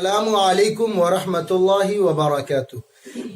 अस्सलामुअलैकुम वरहमतुल्लाहि वबरकातुह।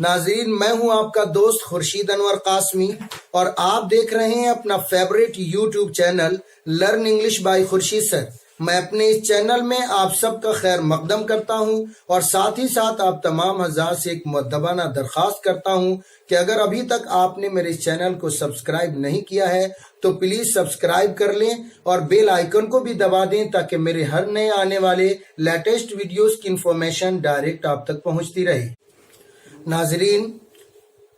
नाज़रीन, मैं हूं आपका दोस्त खुर्शीद अनवर कासमी और आप देख रहे हैं अपना favourite YouTube channel learn English by Khurshid sir. मैं अपने इस चैनल में आप सबका खैर मकदम करता हूं और साथ ही साथ आप तमाम हज़रात से एक मुअद्दबाना दरख्वास्त करता हूं कि अगर अभी तक आपने मेरे इस चैनल को सब्सक्राइब नहीं किया है तो प्लीज सब्सक्राइब कर लें और बेल आइकन को भी दबा दें ताकि मेरे हर नए आने वाले लेटेस्ट वीडियोस की इंफॉर्मेशन डायरेक्ट आप तक पहुंचती रहे। नाजरीन,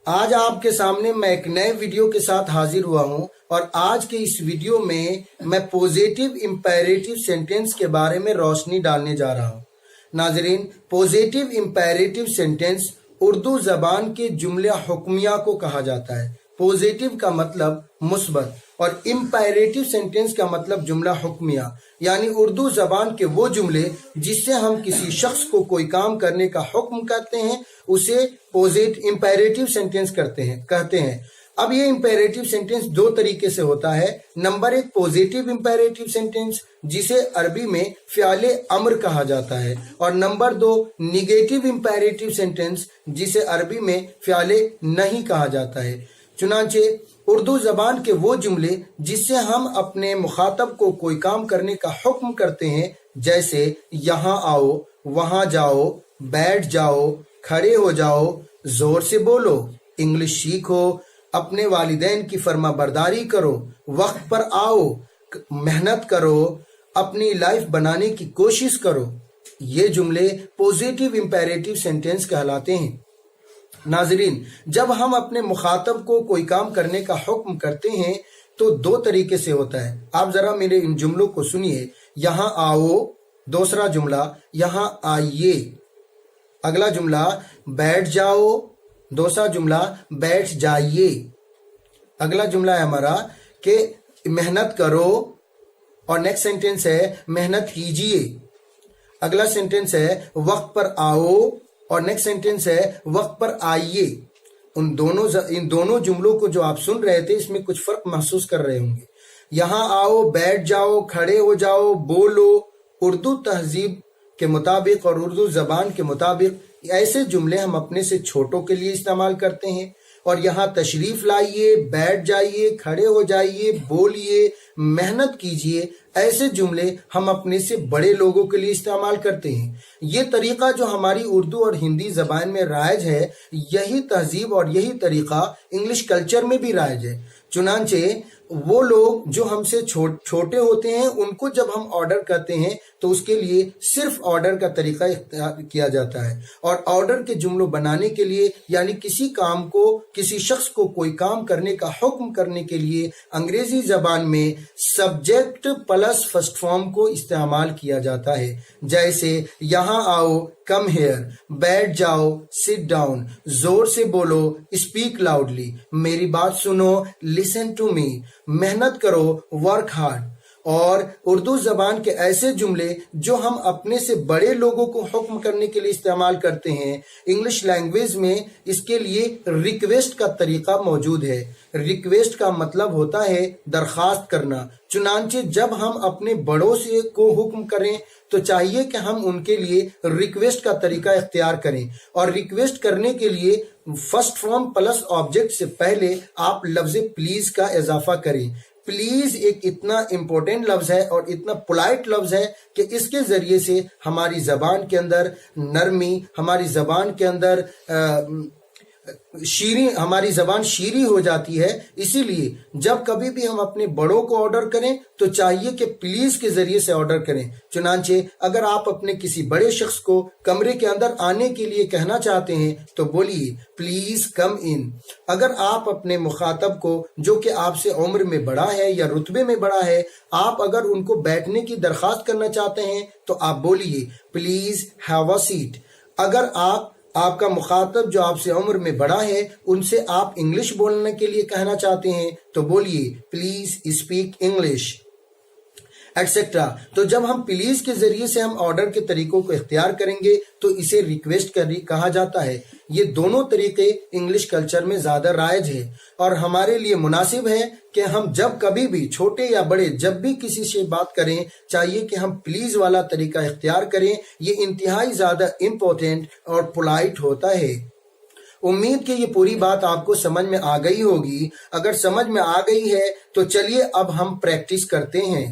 आज आपके सामने मैं एक नए वीडियो के साथ हाजिर हुआ हूं और आज के इस वीडियो में मैं पॉजिटिव इंपेरेटिव सेंटेंस के बारे में रोशनी डालने जा रहा हूं। नाजरीन, पॉजिटिव इंपेरेटिव सेंटेंस उर्दू जबान के जुमले हुक्मिया को कहा जाता है। पॉजिटिव का मतलब मुस्बत और इंपेरेटिव सेंटेंस का मतलब जुमला हुक्मिया, यानी उर्दू जबान के वो जुमले जिससे हम किसी शख्स को कोई काम करने का हुक्म करते हैं उसे पॉजिटिव इंपेरेटिव सेंटेंस कहते हैं। अब ये इंपेरेटिव सेंटेंस दो तरीके से होता है। नंबर एक, पॉजिटिव इंपेरेटिव सेंटेंस जिसे अरबी में फ़ियाले अम्र कहा जाता है, और नंबर दो, निगेटिव इंपेरेटिव सेंटेंस जिसे अरबी में फ़ियाले नहीं कहा जाता है। चुनांचे उर्दू जबान के वो जुमले जिससे हम अपने मुखातब को कोई काम करने का हुक्म करते हैं, जैसे यहाँ आओ, वहां जाओ, बैठ जाओ, खड़े हो जाओ, जोर से बोलो, इंग्लिश सीखो, अपने वालिदैन की फर्मा बरदारी करो, वक्त पर आओ, मेहनत करो, अपनी लाइफ बनाने की कोशिश करो, ये जुमले पॉजिटिव इंपेरेटिव सेंटेंस कहलाते हैं। नाजरीन, जब हम अपने मुखातब को कोई काम करने का हुक्म करते हैं तो दो तरीके से होता है। आप जरा मेरे इन जुमलों को सुनिए। यहाँ आओ, दूसरा जुमला यहाँ आइए, अगला जुमला बैठ जाओ, दूसरा जुमला बैठ जाइए, अगला जुमला है हमारा कि मेहनत करो और नेक्स्ट सेंटेंस है मेहनत कीजिए, अगला सेंटेंस है वक्त पर आओ और नेक्स्ट सेंटेंस है वक्त पर आइए। इन दोनों जुमलों को जो आप सुन रहे थे इसमें कुछ फर्क महसूस कर रहे होंगे। यहाँ आओ, बैठ जाओ, खड़े हो जाओ, बोलो, उर्दू तहजीब के मुताबिक और उर्दू जबान के मुताबिक ऐसे जुमले हम अपने से छोटों के लिए इस्तेमाल करते हैं। और यहाँ तशरीफ लाइए, बैठ जाइए, खड़े हो जाइए, बोलिए, मेहनत कीजिए, ऐसे जुमले हम अपने से बड़े लोगों के लिए इस्तेमाल करते हैं। ये तरीका जो हमारी उर्दू और हिंदी जबान में राइज है, यही तहजीब और यही तरीका इंग्लिश कल्चर में भी राइज है। चुनांचे वो लोग जो हमसे छोटे होते हैं उनको जब हम ऑर्डर करते हैं तो उसके लिए सिर्फ ऑर्डर का तरीका इख्तियार किया जाता है, और ऑर्डर के जुमलों बनाने के लिए यानी किसी काम को, किसी शख्स को कोई काम करने का हुक्म करने के लिए अंग्रेजी जबान में सब्जेक्ट प्लस फर्स्ट फॉर्म को इस्तेमाल किया जाता है। जैसे यहाँ आओ, कम हेयर, बैठ जाओ, सिट डाउन, जोर से बोलो, स्पीक लाउडली, मेरी बात सुनो, लिसन टू मी, मेहनत करो, वर्क हार्ड। और उर्दू जबान के ऐसे जुमले जो हम अपने से बड़े लोगों को हुक्म करने के लिए इस्तेमाल करते हैं, इंग्लिश लैंग्वेज में इसके लिए रिक्वेस्ट का तरीका मौजूद है। रिक्वेस्ट का मतलब होता है दरखास्त करना। चुनांचे जब हम अपने बड़ों से को हुक्म करें तो चाहिए कि हम उनके लिए रिक्वेस्ट का तरीका इख्तियार करें, और रिक्वेस्ट करने के लिए फर्स्ट फॉर्म प्लस ऑब्जेक्ट से पहले आप लफ्ज प्लीज का इजाफा करें। प्लीज एक इतना इंपॉर्टेंट लफ्ज है और इतना पोलाइट लफ्ज है कि इसके जरिए से हमारी जबान के अंदर नरमी, हमारी जबान के अंदर हमारी जबान शीरी हो जाती है। इसीलिए जब कभी भी हम अपने बड़ों को ऑर्डर करें तो चाहिए कि प्लीज के जरिए से ऑर्डर करें। चुनांचे अगर आप अपने किसी बड़े शख्स को कमरे के अंदर आने के लिए कहना चाहते हैं तो बोलिए प्लीज कम इन। अगर आप अपने मुखातब को जो कि आपसे उम्र में बड़ा है या रुतबे में बड़ा है, आप अगर उनको बैठने की दरखास्त करना चाहते हैं तो आप बोलिए प्लीज हैव अ सीट। अगर आपका मुखातब जो आपसे उम्र में बड़ा है उनसे आप इंग्लिश बोलने के लिए कहना चाहते हैं तो बोलिए प्लीज स्पीक इंग्लिश। ایٹسٹرا. تو جب ہم پلیز کے ذریعے سے ہم آرڈر کے طریقوں کو اختیار کریں گے تو اسے ریکویسٹ کہا جاتا ہے. یہ دونوں طریقے انگلش کلچر میں زیادہ رائج ہے اور ہمارے لیے مناسب ہے کہ ہم جب کبھی بھی چھوٹے یا بڑے جب بھی کسی سے بات کریں چاہیے کہ ہم پلیز والا طریقہ اختیار کریں. یہ انتہائی زیادہ امپورٹنٹ اور پولائٹ ہوتا ہے. امید کہ یہ پوری بات آپ کو سمجھ میں آ گئی ہوگی. اگر سمجھ میں آ گئی ہے تو چلیے اب ہم پریکٹس کرتے ہیں.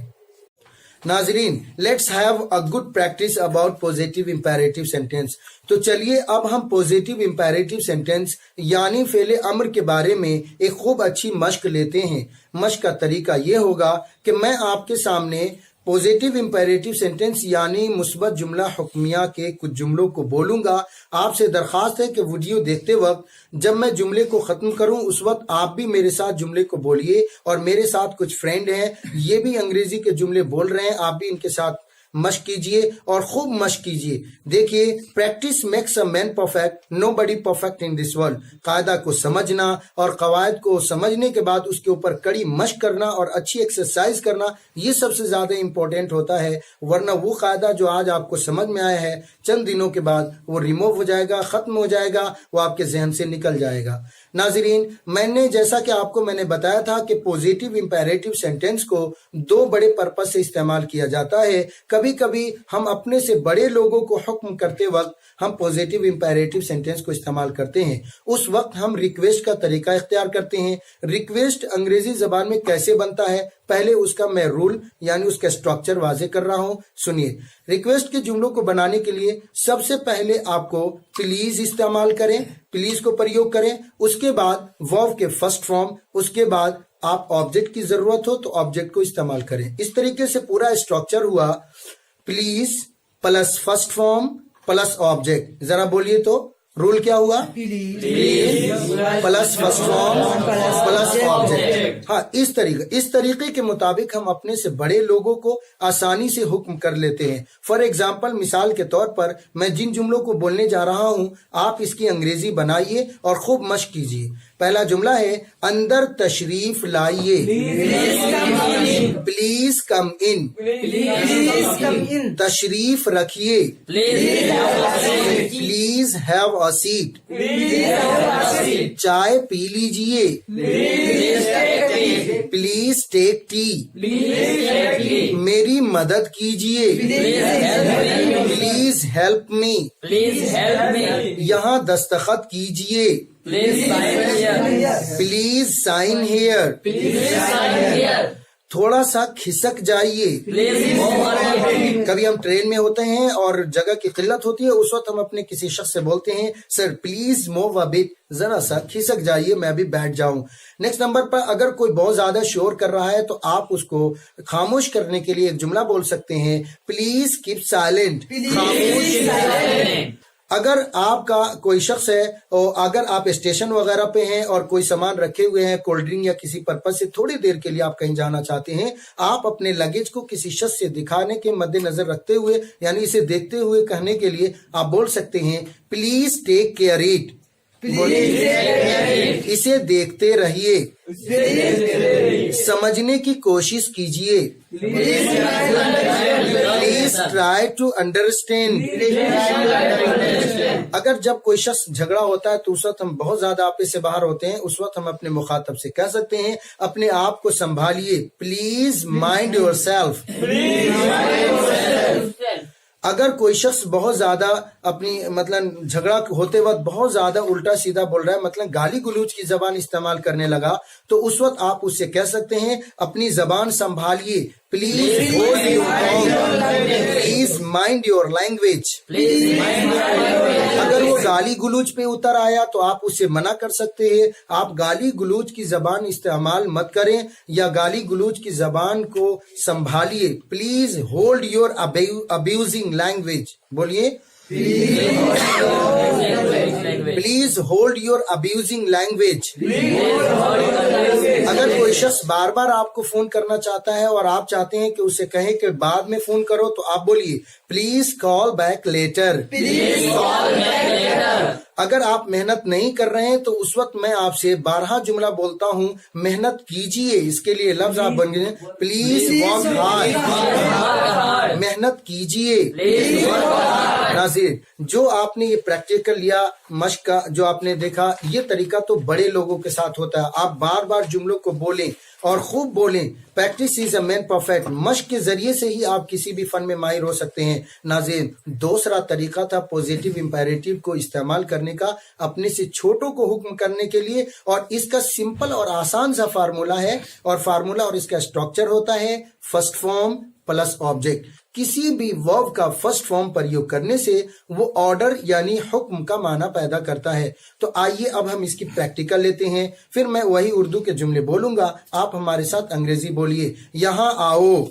ناظرین let's have a good practice about positive imperative sentence. تو چلیے اب ہم پوزیٹیو امپیریٹیو سینٹینس یعنی فعل امر کے بارے میں ایک خوب اچھی مشق لیتے ہیں. مشق کا طریقہ یہ ہوگا کہ میں آپ کے سامنے پوزیٹیو امپیریٹیو سینٹینس یعنی مثبت جملہ حکمیہ کے کچھ جملوں کو بولوں گا. آپ سے درخواست ہے کہ ویڈیو دیکھتے وقت جب میں جملے کو ختم کروں اس وقت آپ بھی میرے ساتھ جملے کو بولیے. اور میرے ساتھ کچھ فرینڈ ہیں یہ بھی انگریزی کے جملے بول رہے ہیں, آپ بھی ان کے ساتھ مشق کیجئے اور خوب مشق کیجئے. دیکھیے practice makes a man perfect, nobody perfect in this world. قاعدہ کو سمجھنا اور قواعد کو سمجھنے کے بعد اس کے اوپر کڑی مشق کرنا اور اچھی ایکسرسائز کرنا یہ سب سے زیادہ امپورٹنٹ ہوتا ہے. ورنہ وہ قاعدہ جو آج آپ کو سمجھ میں آیا ہے چند دنوں کے بعد وہ ریموو ہو جائے گا, ختم ہو جائے گا, وہ آپ کے ذہن سے نکل جائے گا. ناظرین میں نے جیسا کہ آپ کو میں نے بتایا تھا کہ پوزیٹیو امپیریٹیو سینٹینس کو دو بڑے پرپس سے استعمال کیا جاتا ہے. کبھی کبھی ہم اپنے سے بڑے لوگوں کو حکم کرتے وقت ہم پوزیٹیو امپیریٹیو سینٹینس کو استعمال کرتے ہیں. اس وقت ہم ریکویسٹ کا طریقہ اختیار کرتے ہیں. ریکویسٹ انگریزی زبان میں کیسے بنتا ہے پہلے اس کا میں رول یعنی اس کا اسٹرکچر واضح کر رہا ہوں, سنیے. ریکویسٹ کے جملوں کو بنانے کے لیے سب سے پہلے آپ کو پلیز استعمال کریں, پلیز کو پریوگ کریں. اس کے بعد ورب کے فرسٹ فارم, اس کے بعد آپ آبجیکٹ کی ضرورت ہو تو آبجیکٹ کو استعمال کریں. اس طریقے سے پورا اسٹرکچر ہوا please plus first form plus object. ذرا بولیے تو رول کیا ہوا؟ Please plus first form plus object. ہاں اس طریقے کے مطابق ہم اپنے سے بڑے لوگوں کو آسانی سے حکم کر لیتے ہیں. فار ایگزامپل مثال کے طور پر میں جن جملوں کو بولنے جا رہا ہوں آپ اس کی انگریزی بنائیے اور خوب مشق کیجیے. پہلا جملہ ہے اندر تشریف لائیے, پلیز کم ان, تشریف رکھیے, پلیز ہیو اے سیٹ, چائے پی لیجیے, پلیز ٹیک ٹی, میری مدد کیجیے, پلیز ہیلپ می, یہاں دستخط کیجیے, پلیز سائن ہیئر, تھوڑا سا کھسک جائیے. کبھی ہم ٹرین میں ہوتے ہیں اور جگہ کی قلت ہوتی ہے اس وقت ہم اپنے کسی شخص سے بولتے ہیں sir please move a but, ذرا سا کھسک جائیے میں بھی بیٹھ جاؤں. نیکسٹ نمبر پر اگر کوئی بہت زیادہ شور کر رہا ہے تو آپ اس کو خاموش کرنے کے لیے ایک جملہ بول سکتے ہیں پلیز کیپ سائلنٹ, خاموش. اگر آپ کا کوئی شخص ہے اور اگر آپ اسٹیشن وغیرہ پہ ہیں اور کوئی سامان رکھے ہوئے ہیں کولڈ ڈرنک یا کسی پرپس سے تھوڑی دیر کے لیے آپ کہیں جانا چاہتے ہیں, آپ اپنے لگیج کو کسی شخص سے دکھانے کے مد نظر رکھتے ہوئے یعنی اسے دیکھتے ہوئے کہنے کے لیے آپ بول سکتے ہیں پلیز ٹیک کیئر اٹ, اسے دیکھتے رہیے, سمجھنے کی کوشش کیجیے, پلیز ٹرائی ٹو انڈرسٹینڈ. اگر جب کوئی شخص جھگڑا ہوتا ہے تو اس وقت ہم بہت زیادہ آپے سے باہر ہوتے ہیں, اس وقت ہم اپنے مخاطب سے کہہ سکتے ہیں اپنے آپ کو سنبھالیے, پلیز مائنڈ یور سیلف. اگر کوئی شخص بہت زیادہ اپنی مطلب جھگڑا ہوتے وقت بہت زیادہ الٹا سیدھا بول رہا ہے مطلب گالی گلوچ کی زبان استعمال کرنے لگا تو اس وقت آپ اس سے کہہ سکتے ہیں اپنی زبان سنبھالیے, پلیز ہولڈ یور ٹانگ, پلیز مائنڈ یور لینگویج. اگر وہ گالی گلوچ پہ اتر آیا تو آپ اسے منع کر سکتے ہیں آپ گالی گلوچ کی زبان استعمال مت کریں یا گالی گلوچ کی زبان کو سنبھالیے, please hold your abusing language. بولیے Please hold your abusing language. अगर कोई शख्स बार बार आपको फोन करना चाहता है और आप चाहते हैं कि उसे कहें कि बाद में फोन करो, तो आप बोलिए प्लीज कॉल बैक लेटर. अगर आप मेहनत नहीं कर रहे हैं तो उस वक्त मैं आपसे 12 जुमला बोलता हूं, मेहनत कीजिए. इसके लिए लफ्ज आप बन गए प्लीज वर्क हार्ड. मेहनत कीजिए. नाज़रीन, जो आपने ये प्रैक्टिकल लिया मश्क का, जो आपने देखा, ये तरीका तो बड़े लोगों के साथ होता है. आप बार बार जुमलों को बोलें और खूब बोलें. Practice is a man perfect. मश्क के जरिए से ही आप किसी भी फन में माहिर हो सकते हैं. नाज़रीन, दूसरा तरीका था पॉजिटिव इंपेरेटिव को इस्तेमाल करने का, अपने से छोटों को हुक्म करने के लिए. और इसका सिंपल और आसान सा फार्मूला है, और फार्मूला और इसका स्ट्रक्चर होता है फर्स्ट फॉर्म प्लस ऑब्जेक्ट. किसी भी वर्ब का फर्स्ट फॉर्म प्रयोग करने से वो ऑर्डर यानी हुक्म का माना पैदा करता है. तो आइए अब हम इसकी प्रैक्टिकल लेते हैं. फिर मैं वही उर्दू के जुमले बोलूंगा, आप हमारे साथ अंग्रेजी बोलिए. यहाँ आओ,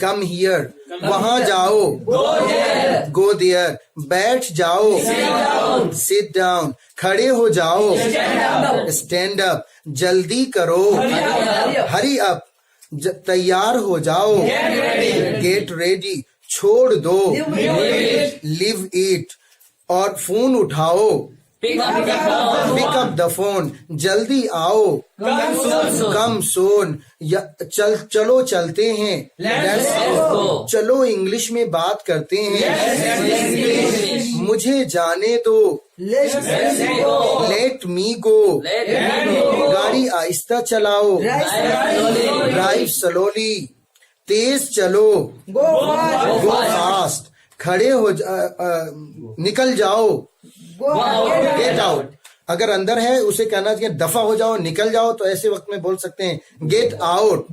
कम हियर. वहां जाओ, गो देयर. बैठ जाओ, सिट डाउन. खड़े हो जाओ, स्टैंड अप. जल्दी करो, हरी अप. तैयार हो जाओ, गेट रेडी. छोड़ दो, लिव इट. और फोन उठाओ, पिक अप द फोन. जल्दी आओ, कम सोन. चलो चलते हैं, चलो इंग्लिश में बात करते हैं. मुझे जाने दो, लेट मी गो. गाड़ी आहिस्ता चलाओ, ड्राइव स्लोली. तेज चलो, गो फास्ट. खड़े हो निकल जाओ, गेट आउट. अगर अंदर है उसे कहना चाहिए दफा हो जाओ, निकल जाओ. तो ऐसे वक्त में बोल सकते हैं गेट आउट.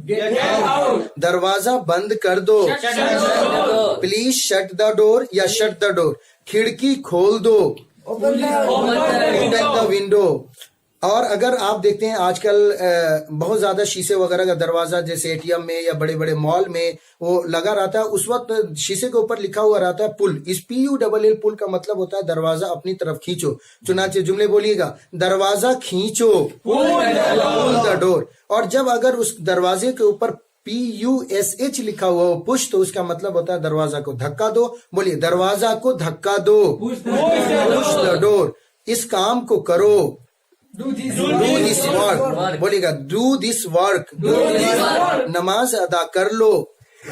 दरवाजा बंद कर दो, प्लीज शट द डोर या शट द डोर. खिड़की खोल दो, ओपन द विंडो. और अगर आप देखते हैं आजकल बहुत ज्यादा शीशे वगैरह का दरवाजा जैसे एटीएम में या बड़े बड़े मॉल में वो लगा रहता है, उस वक्त शीशे के ऊपर लिखा हुआ रहता है पुल. इस PULL पुल का मतलब होता है दरवाजा अपनी तरफ खींचो. चुनाचे जुमले बोलिएगा, दरवाजा खींचो, पुल द डोर. और जब अगर उस दरवाजे के ऊपर PUSH लिखा हुआ हो, पुश, तो उसका मतलब होता है दरवाजा को धक्का दो. बोलिए दरवाजा को धक्का दो, पुश द डोर. इस काम को करो, डू दिस वर्क. बोलिएगा डू दिस वर्क. नमाज अदा कर लो,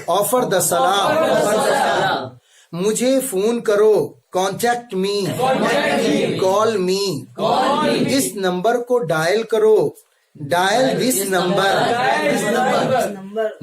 ऑफर द सलाम. मुझे फोन करो, कॉन्टैक्ट मी, कॉल मी. इस नंबर को डायल करो, डायल दिस नंबर.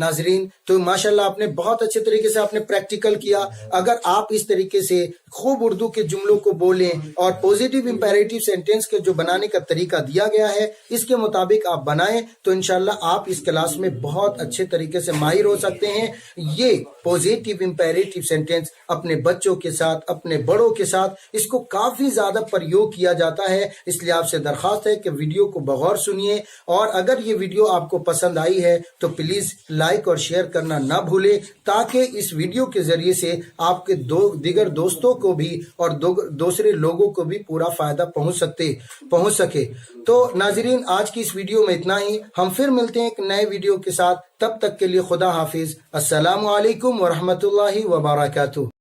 नाजरीन, तो माशाल्लाह आपने बहुत अच्छे तरीके से आपने प्रैक्टिकल किया. अगर आप इस तरीके से खूब उर्दू के जुमलों को बोलें और पॉजिटिव इंपेरेटिव सेंटेंस के जो बनाने का तरीका दिया गया है इसके मुताबिक आप बनाएं, तो इंशाल्लाह आप इस क्लास में बहुत अच्छे तरीके से माहिर हो सकते हैं. ये पॉजिटिव इंपेरेटिव सेंटेंस अपने बच्चों के साथ, अपने बड़ों के साथ इसको काफी ज्यादा प्रयोग किया जाता है. इसलिए आपसे दरख्वास्त है कि वीडियो को बगौर सुनिए, और अगर ये वीडियो आपको पसंद आई है तो प्लीज लाइक और शेयर करना ना भूलें, ताकि इस वीडियो के जरिए से आपके दीगर दोस्तों को भी और दूसरे लोगों को भी पूरा फायदा पहुंच सके. तो नाजरीन, आज की इस वीडियो में इतना ही. हम फिर मिलते हैं एक नए वीडियो के साथ. तब तक के लिए खुदा हाफिज. अस्सलामु अलैकुम व रहमतुल्लाहि व बरकातुहू.